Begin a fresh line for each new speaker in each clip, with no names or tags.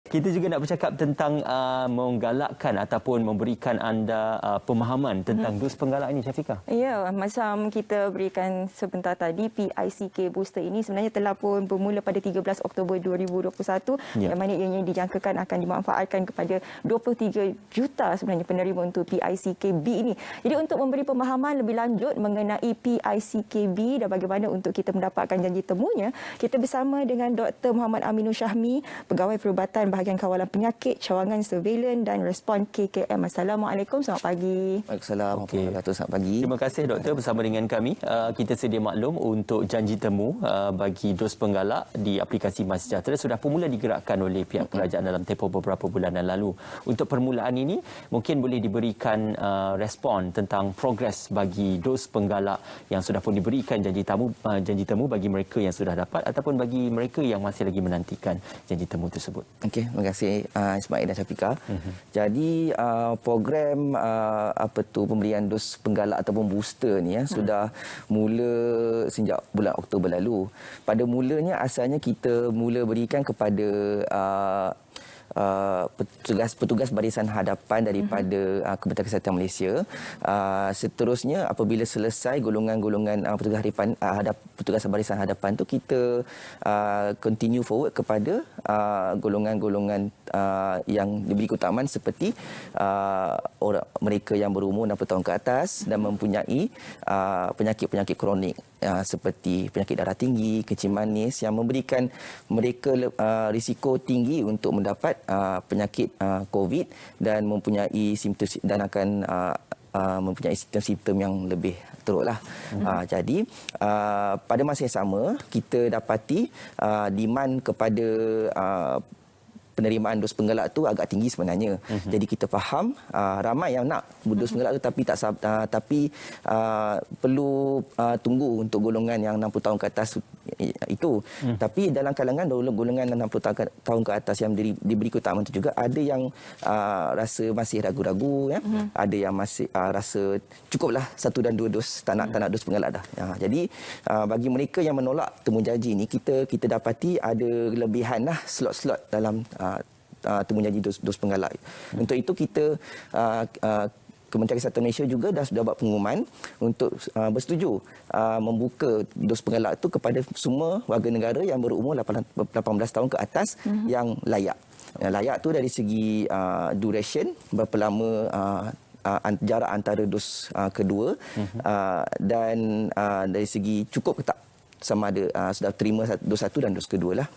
Kita juga nak bercakap tentang menggalakkan ataupun memberikan anda pemahaman tentang dos penggalak ini, Syafiqah.
Ya, macam kita berikan sebentar tadi, PICK booster ini sebenarnya telah pun bermula pada 13 Oktober 2021 yang mana ianya dijangkakan akan dimanfaatkan kepada 23 juta sebenarnya penerima untuk PICK-B ini. Jadi untuk memberi pemahaman lebih lanjut mengenai PICK-B dan bagaimana untuk kita mendapatkan janji temunya, kita bersama dengan Dr. Muhammad Aminur Syahmi, Pegawai Perubatan Bahagian Kawalan Penyakit, Cawangan Surveillance dan Respon KKM. Assalamualaikum, selamat pagi.
Waalaikumsalam. Okay. Selamat pagi.
Terima kasih doktor bersama dengan kami. Kita sedia maklum untuk janji temu bagi dos penggalak di aplikasi MySejahtera sudah pun mula digerakkan oleh pihak kerajaan dalam tempoh beberapa bulan yang lalu. Untuk permulaan ini mungkin boleh diberikan respon tentang progres bagi dos penggalak yang sudah pun diberikan janji temu bagi mereka yang sudah dapat ataupun bagi mereka yang masih lagi menantikan janji temu tersebut.
Okey, terima kasih Ismail dan Syafiqah. Jadi program pemberian dos penggalak ataupun booster ni sudah mula sejak bulan Oktober lalu. Pada mulanya asalnya kita mula berikan kepada petugas barisan hadapan daripada Kementerian Kesihatan Malaysia. Seterusnya apabila selesai golongan-golongan petugas barisan hadapan tu, kita continue forward kepada golongan-golongan yang diberi keutamaan seperti mereka yang berumur 60 tahun ke atas dan mempunyai penyakit-penyakit kronik seperti penyakit darah tinggi, kencing manis yang memberikan mereka risiko tinggi untuk mendapat penyakit COVID dan mempunyai simptom dan akan mempunyai simptom-simptom yang lebih teruklah. Jadi pada masa yang sama kita dapati demand kepada penerimaan dos penggalak tu agak tinggi sebenarnya. Jadi kita faham ramai yang nak dos penggalak tu tapi perlu tunggu untuk golongan yang 60 tahun ke atas itu. Tapi dalam kalangan golongan 60 tahun ke atas yang diberi keutamaan itu juga ada yang rasa masih ragu-ragu ada yang masih rasa cukuplah 1 dan 2 dos, tak nak dos penggalak dah. Jadi bagi mereka yang menolak temu janji ni, kita dapati ada kelebihanlah slot-slot dalam temu janji dos penggalak. Untuk itu kita Kementerian Kesihatan Malaysia juga dah sudah buat pengumuman untuk bersetuju membuka dos penggalak itu kepada semua warga negara yang berumur 18 tahun ke atas yang layak. Layak tu dari segi duration, berapa lama jarak antara dos kedua dan dari segi cukup ke tak sama ada sudah terima dos satu dan dos kedua lah.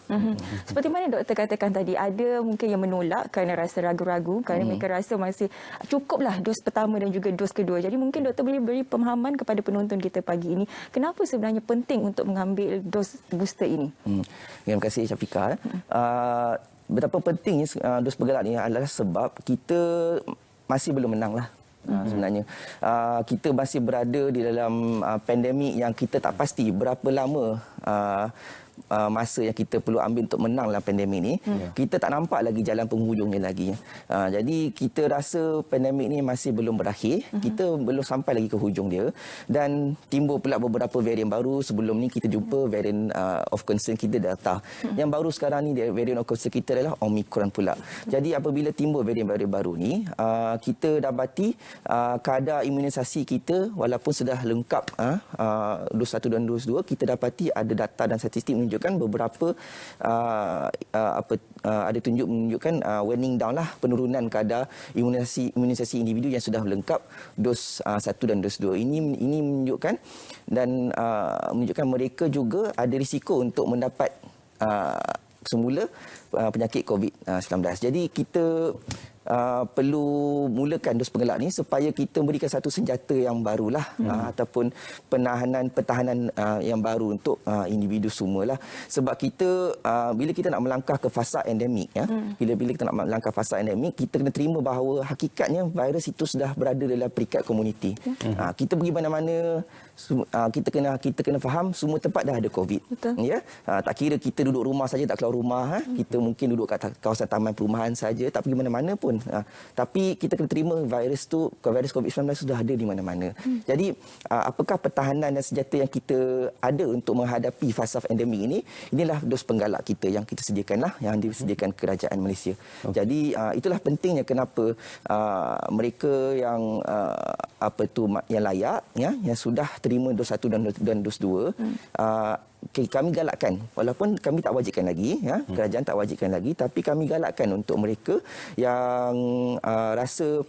Seperti mana doktor katakan tadi, ada mungkin yang menolak kerana rasa ragu-ragu, kerana mereka rasa masih cukuplah dos pertama dan juga dos kedua. Jadi mungkin doktor boleh beri pemahaman kepada penonton kita pagi ini, kenapa sebenarnya penting untuk mengambil dos booster ini?
Terima kasih Syafiqah. Betapa pentingnya dos penggalak ni adalah sebab kita masih belum menang lah. Sebenarnya kita masih berada di dalam pandemik yang kita tak pasti berapa lama masa yang kita perlu ambil untuk menang dalam pandemik ni. Kita tak nampak lagi jalan penghujungnya lagi. Jadi kita rasa pandemik ni masih belum berakhir. Kita belum sampai lagi ke hujung dia dan timbul pula beberapa varian baru. Sebelum ni kita jumpa varian of concern kita Delta. Yang baru sekarang ni varian of concern kita adalah Omicron pula. Jadi apabila timbul varian-varian baru ni, kita dapati kadar imunisasi kita walaupun sudah lengkap dos 1 dan dos 2, kita dapati ada data dan statistik menunjukkan beberapa ada menunjukkan waning down lah, penurunan kadar imunisasi individu yang sudah lengkap dos 1 dan dos 2. Ini menunjukkan dan menunjukkan mereka juga ada risiko untuk mendapat semula penyakit COVID-19. Jadi kita perlu mulakan dos penggalak ni supaya kita memberikan satu senjata yang barulah ataupun pertahanan yang baru untuk individu semualah. Sebab kita bila kita nak melangkah ke fasa endemik bila kita nak melangkah fasa endemik, kita kena terima bahawa hakikatnya virus itu sudah berada dalam peringkat komuniti. Kita pergi mana-mana, kita kena faham semua tempat dah ada COVID. Tak kira kita duduk rumah saja, tak keluar rumah, kita mungkin duduk kat kawasan taman perumahan saja, tak pergi mana-mana pun pun. Tapi kita kena terima virus COVID-19 sudah ada di mana-mana. Jadi apakah pertahanan dan senjata yang kita ada untuk menghadapi fasa endemik ini? Inilah dos penggalak kita yang kita sediakanlah, yang disediakan kerajaan Malaysia. Jadi itulah pentingnya kenapa mereka yang yang layak, yang sudah terima dos 1 dan dos 2, kami galakkan, walaupun kami tak wajibkan lagi, kerajaan tak wajibkan lagi, tapi kami galakkan untuk mereka yang rasa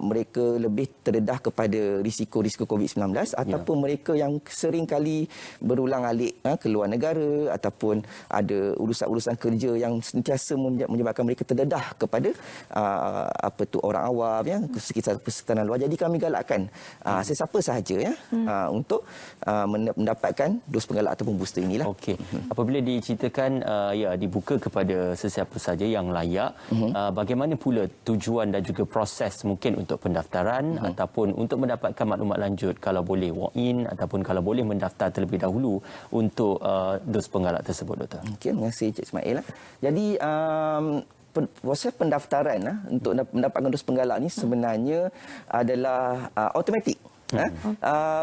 mereka lebih terdedah kepada risiko-risiko COVID-19 ataupun mereka yang sering kali berulang-alik ke luar negara ataupun ada urusan-urusan kerja yang sentiasa menyebabkan mereka terdedah kepada orang awam, sekitar persekitaran luar. Jadi kami galakkan sesiapa sahaja untuk mendapatkan dos penggalak ataupun booster inilah.
Okey. Apabila diceritakan dibuka kepada sesiapa saja yang layak, bagaimana pula tujuan dan juga proses mungkin untuk pendaftaran ataupun untuk mendapatkan maklumat lanjut, kalau boleh walk in ataupun kalau boleh mendaftar terlebih dahulu untuk dos penggalak tersebut, Doktor.
Okey, terima kasih Cik Ismail. Jadi proses pendaftaran untuk mendapatkan dos penggalak ni sebenarnya adalah automatik.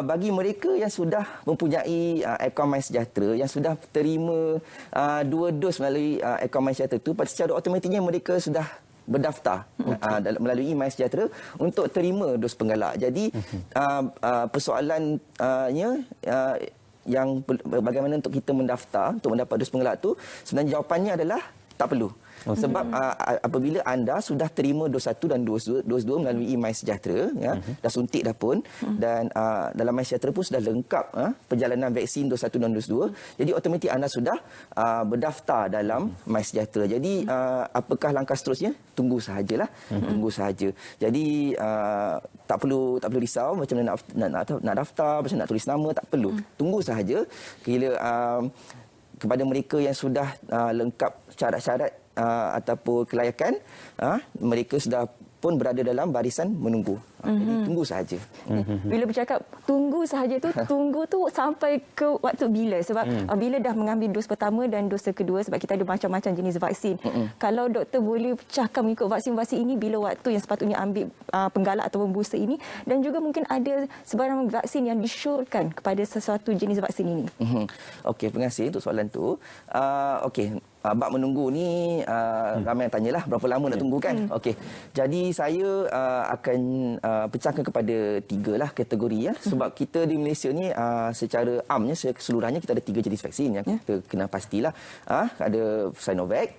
Bagi mereka yang sudah mempunyai akaun MySejahtera, yang sudah terima 2 dos melalui akaun MySejahtera itu, secara automatiknya mereka sudah berdaftar melalui MySejahtera untuk terima dos penggalak. Jadi persoalannya yang bagaimana untuk kita mendaftar untuk mendapat dos penggalak itu, sebenarnya jawapannya adalah tak perlu. Sebab apabila anda sudah terima dos 1 dan dos 2 melalui MySejahtera, dah suntik dah pun, dan dalam MySejahtera pun sudah lengkap perjalanan vaksin dos 1 dan dos 2, jadi automatik anda sudah berdaftar dalam MySejahtera. Jadi apakah langkah seterusnya? Tunggu sahajalah. Tunggu sahaja. Jadi tak perlu risau macam mana nak daftar, macam nak tulis nama, tak perlu. Tunggu sahaja. Kepada mereka yang sudah lengkap syarat-syarat ataupun kelayakan, mereka sudah pun berada dalam barisan menunggu. Jadi tunggu sahaja.
Bila bercakap tunggu sahaja tu, tunggu tu sampai ke waktu bila? Sebab bila dah mengambil dos pertama dan dos kedua, sebab kita ada macam-macam jenis vaksin. Kalau doktor boleh pecahkan mengikut vaksin-vaksin ini, bila waktu yang sepatutnya ambil penggalak ataupun booster ini, dan juga mungkin ada sebarang vaksin yang disyorkan kepada sesuatu jenis vaksin ini.
Okey, terima kasih untuk soalan tu. Okey, bab menunggu ni ramai yang tanyalah berapa lama nak tunggu kan. Okey. Jadi saya akan pecahkan kepada 3 lah kategori sebab kita di Malaysia ni secara amnya, secara keseluruhannya kita ada 3 jenis vaksin yang kita kena pastilah. Ada Sinovac,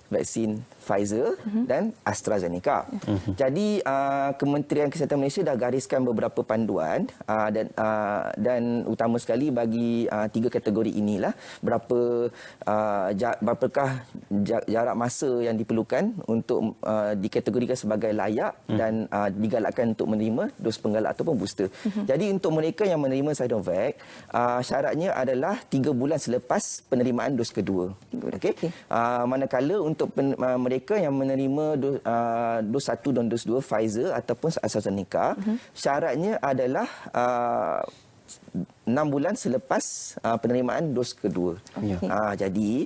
vaksin Pfizer dan AstraZeneca. Jadi Kementerian Kesihatan Malaysia dah gariskan beberapa panduan dan utama sekali bagi 3 kategori inilah berapakah jarak masa yang diperlukan untuk dikategorikan sebagai layak dan digalakkan untuk menerima dos penggalak ataupun booster. Jadi untuk mereka yang menerima Sinovac, syaratnya adalah 3 bulan selepas penerimaan dos kedua. Okey. Manakala untuk mereka yang menerima dos 1 dan dos 2 Pfizer ataupun AstraZeneca, syaratnya adalah 6 bulan selepas penerimaan dos kedua. Jadi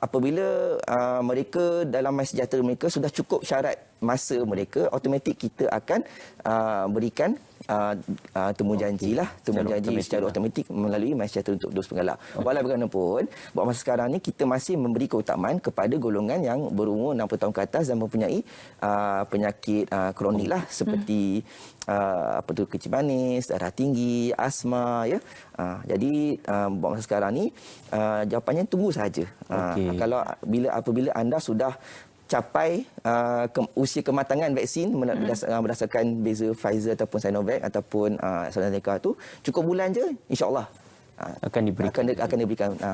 apabila mereka dalam MySejahtera mereka sudah cukup syarat masa mereka, automatik kita akan berikan temujanji secara automatik melalui MySejahtera untuk dos penggalak. Walau bagaimanapun, buat masa sekarang ni kita masih memberi keutamaan kepada golongan yang berumur 60 tahun ke atas dan mempunyai penyakit kronik lah, seperti kecil manis, darah tinggi, asma, jadi buat masa sekarang ni jawapannya tunggu saja. Kalau apabila anda sudah capai usia kematangan vaksin berdasarkan beza Pfizer ataupun Sinovac ataupun AstraZeneca tu, cukup bulan je, insya-Allah akan diberikan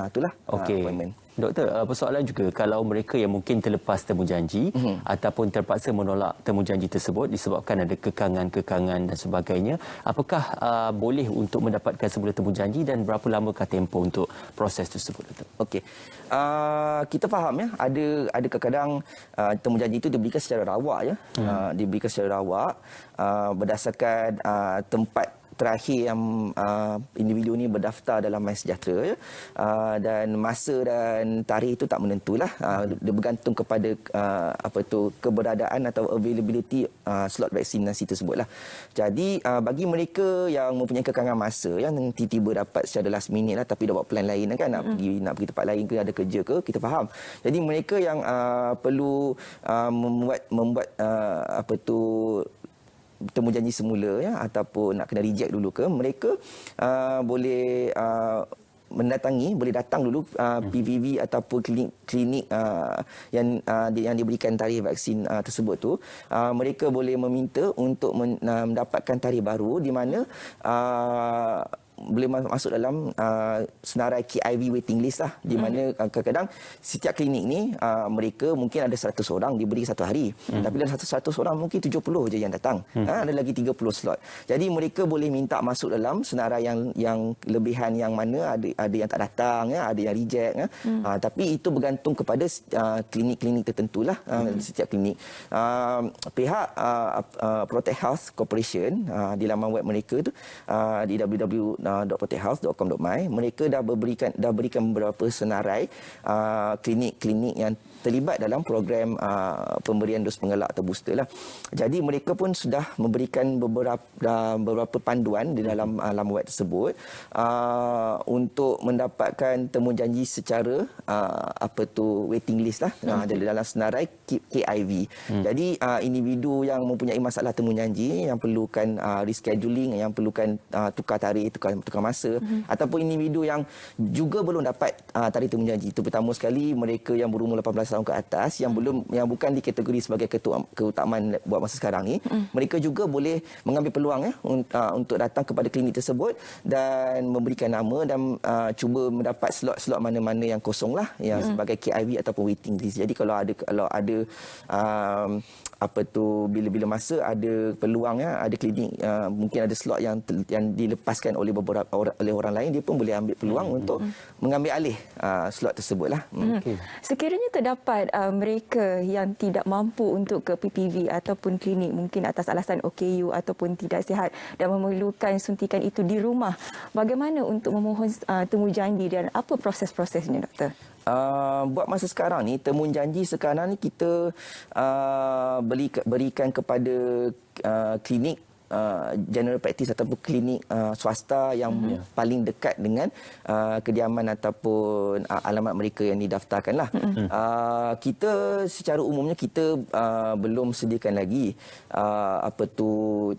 itulah appointment.
Doktor, persoalan juga kalau mereka yang mungkin terlepas temujanji ataupun terpaksa menolak temujanji tersebut disebabkan ada kekangan-kekangan dan sebagainya, apakah boleh untuk mendapatkan semula temujanji dan berapa lamakah tempoh untuk proses tersebut, Doktor?
Okey. Kita faham ada kadang-kadang temujanji itu diberikan secara rawak diberikan secara rawak berdasarkan tempat terakhir yang individu ni berdaftar dalam MySejahtera, dan masa dan tarikh itu tak menentulah. Dia bergantung kepada keberadaan atau availability slot vaksinasi tersebutlah. Jadi bagi mereka yang mempunyai kekangan masa, yang tiba-tiba dapat secara last minute lah, tapi dah buat plan lain kan, nak pergi tempat lain ke, ada kerja ke, kita faham. Jadi mereka yang perlu membuat temu janji semula ataupun nak kena reject dulu ke, mereka boleh boleh datang dulu PVV ataupun klinik yang diberikan tarikh vaksin tersebut tu. Mereka boleh meminta untuk mendapatkan tarikh baru di mana boleh masuk dalam senarai KIV waiting list lah, di mana kadang-kadang setiap klinik ni mereka mungkin ada 100 orang diberi satu hari, tapi dalam 100 orang mungkin 70 je yang datang, ada lagi 30 slot. Jadi mereka boleh minta masuk dalam senarai yang lebihan, yang mana ada yang tak datang, ada yang reject, tapi itu bergantung kepada klinik-klinik tertentulah. Setiap klinik, pihak Protect Health Corporation di laman web mereka tu, di www.protecthealth.com.my, mereka dah berikan beberapa senarai klinik-klinik yang terlibat dalam program pemberian dos penggelak atau booster lah. Jadi mereka pun sudah memberikan beberapa panduan di dalam laman web tersebut untuk mendapatkan temu janji secara waiting list lah, dalam senarai KIV. Jadi individu yang mempunyai masalah temu janji, yang perlukan rescheduling, yang perlukan tukar tarikh, tukar masa, ataupun individu yang juga belum dapat tarikh temu janji, terutama sekali mereka yang berumur 18 tahun ke atas, yang bukan dikategori sebagai keutamaan buat masa sekarang ni, mereka juga boleh mengambil peluang untuk datang kepada klinik tersebut dan memberikan nama dan cuba mendapat slot-slot mana-mana yang kosong lah, yang sebagai KIV ataupun waiting list. Jadi kalau ada bila-bila masa ada peluang, ada klinik, mungkin ada slot yang dilepaskan oleh orang lain, dia pun boleh ambil peluang untuk mengambil alih slot tersebutlah.
Sekiranya terdapat mereka yang tidak mampu untuk ke PPV ataupun klinik, mungkin atas alasan OKU ataupun tidak sihat dan memerlukan suntikan itu di rumah, bagaimana untuk memohon temu janji dan apa proses-prosesnya, doktor?
Buat masa sekarang ni, temu janji sekarang ni kita berikan kepada klinik general practice ataupun klinik swasta yang paling dekat dengan kediaman ataupun alamat mereka yang didaftarkan lah. Kita secara umumnya kita belum sediakan lagi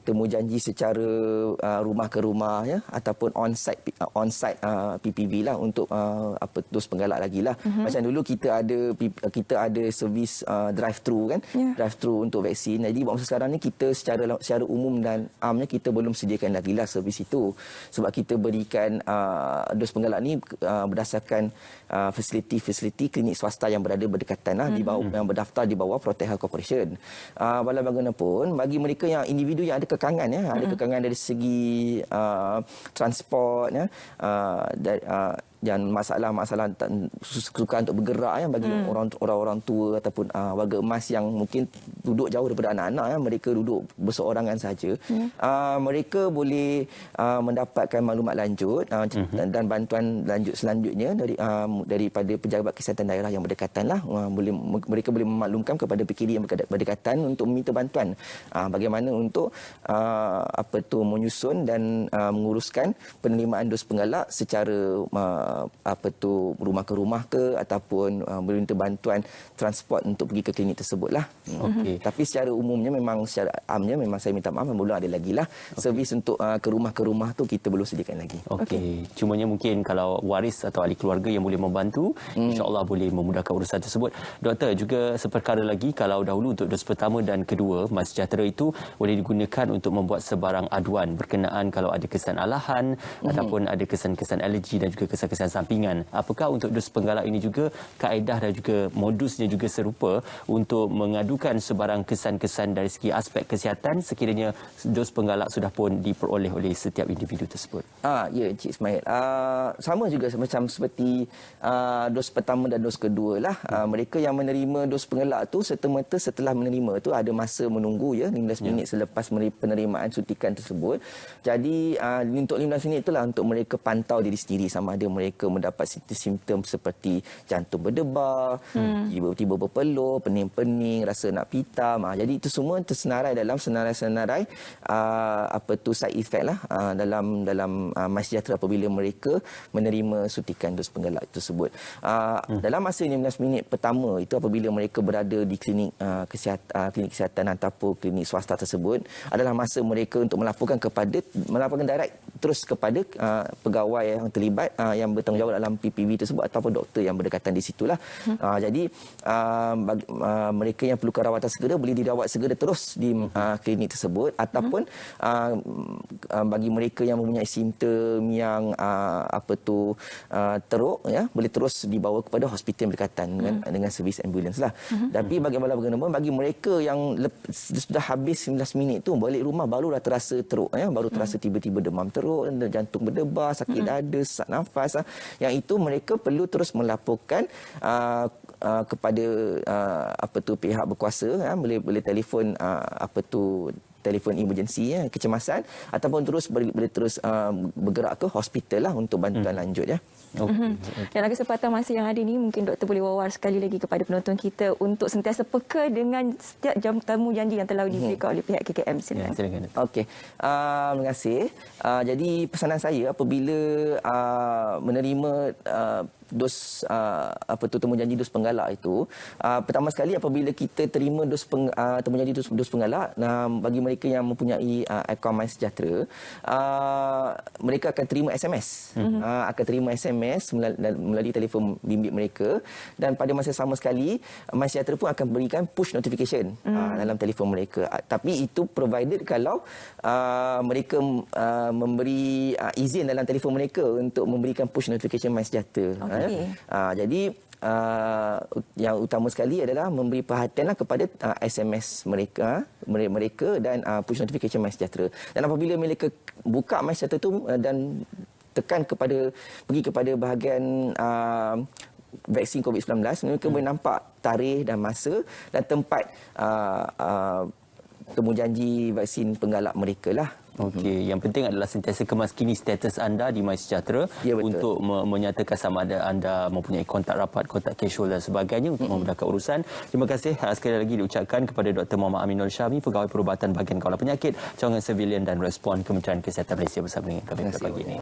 temu janji secara rumah ke rumah ataupun on-site PPV lah untuk dos penggalak lagi lah. Macam dulu kita ada servis drive-thru kan, drive-thru untuk vaksin. Jadi buat masa sekarang ni kita secara umum dan amnya kita belum sediakan lagi lah servis itu, sebab kita berikan dos penggalak ni berdasarkan fasiliti klinik swasta yang berada berdekatan lah, yang berdaftar di bawah Protect Health Corporation. Walau bagaimanapun, bagi mereka yang individu yang ada kekangan ada kekangan dari segi transport dan masalah kesukaan untuk bergerak bagi orang tua ataupun warga emas yang mungkin duduk jauh daripada anak-anak, mereka duduk berseorangan saja, mereka boleh mendapatkan maklumat lanjut dan bantuan lanjut selanjutnya daripada pejabat kesihatan daerah yang berdekatan lah. Mereka boleh memaklumkan kepada PKD yang berdekatan untuk meminta bantuan bagaimana untuk menyusun dan menguruskan penerimaan dos penggalak secara rumah ke rumah ke, ataupun meminta bantuan transport untuk pergi ke klinik tersebut lah. Tapi secara umumnya secara amnya saya minta maaf, belum ada lagi lah servis untuk ke rumah tu kita belum sediakan lagi.
Cumanya mungkin kalau waris atau ahli keluarga yang boleh membantu, insya-Allah boleh memudahkan urusan tersebut. Doktor, juga seperkara lagi, kalau dahulu untuk dos pertama dan kedua, MySejahtera itu boleh digunakan untuk membuat sebarang aduan berkenaan kalau ada kesan alahan ataupun ada kesan-kesan alergi dan juga kesan-kesan kesan sampingan. Apakah untuk dos penggalak ini juga kaedah dan juga modusnya juga serupa untuk mengadukan sebarang kesan-kesan dari segi aspek kesihatan sekiranya dos penggalak sudah pun diperoleh oleh setiap individu tersebut?
Ya, Cik Ismail. Sama juga macam seperti dos pertama dan dos kedua lah. Mereka yang menerima dos penggalak tu serta-merta setelah menerima tu ada masa menunggu 15 minit selepas penerimaan suntikan tersebut. Jadi untuk 15 minit itulah untuk mereka pantau diri sendiri sama ada mereka mendapat simptom seperti jantung berdebar, tiba-tiba berpeluh, pening-pening, rasa nak pitam. Jadi itu semua tersenarai dalam senarai-senarai side effect lah dalam MySejahtera apabila mereka menerima suntikan dos penggalak tersebut. Dalam masa 15 minit pertama itu apabila mereka berada di klinik kesihatan ataupun klinik swasta tersebut adalah masa mereka untuk melaporkan direct terus kepada pegawai yang terlibat yang bertanggungjawab dalam PPV tersebut ataupun doktor yang berdekatan di situlah. Jadi mereka yang perlukan rawatan segera boleh dirawat segera terus di klinik tersebut ataupun bagi mereka yang mempunyai simptom yang teruk boleh terus dibawa kepada hospital yang berdekatan dengan servis ambulans lah. Tapi bagaimanapun bagi mereka yang sudah habis 19 minit tu balik rumah barulah terasa teruk baru terasa tiba-tiba demam teruk, jantung berdebar, sakit dada, sesak nafas. Yang itu mereka perlu terus melaporkan kepada pihak berkuasa, boleh telefon telefon emergency kecemasan ataupun boleh terus bergerak ke hospital lah untuk bantuan lanjut ya.
Dalam kesempatan masa yang ada ni mungkin doktor boleh wawar sekali lagi kepada penonton kita untuk sentiasa peka dengan setiap temu janji yang telah diberikan oleh pihak KKM.
Silakan.
Okey. Terima kasih. Jadi pesanan saya apabila menerima dos temu janji dos penggalak itu, pertama sekali apabila kita terima temu janji dos penggalak, bagi mereka yang mempunyai akaun MySejahtera, mereka akan terima SMS. Akan terima SMS melalui telefon bimbit mereka, dan pada masa sama sekali MySejahtera pun akan berikan push notification dalam telefon mereka. Tapi itu provided kalau mereka memberi izin dalam telefon mereka untuk memberikan push notification MySejahtera. Jadi yang utama sekali adalah memberi perhatianlah kepada SMS mereka dan push notification MySejahtera. Dan apabila mereka buka MySejahtera itu dan pergi kepada bahagian vaksin COVID-19, mereka boleh nampak tarikh dan masa dan tempat temu janji vaksin penggalak mereka lah.
Okey, yang penting adalah sentiasa kemaskini status anda di MySejahtera untuk menyatakan sama ada anda mempunyai kontak rapat, kontak casual dan sebagainya untuk memudahkan urusan. Terima kasih sekali lagi diucapkan kepada Dr. Muhammad Aminul Syami, Pegawai Perubatan Bahagian Kawalan Penyakit, Cawangan Civilian dan Respon Kementerian Kesihatan Malaysia bersama dengan kami pada pagi ini.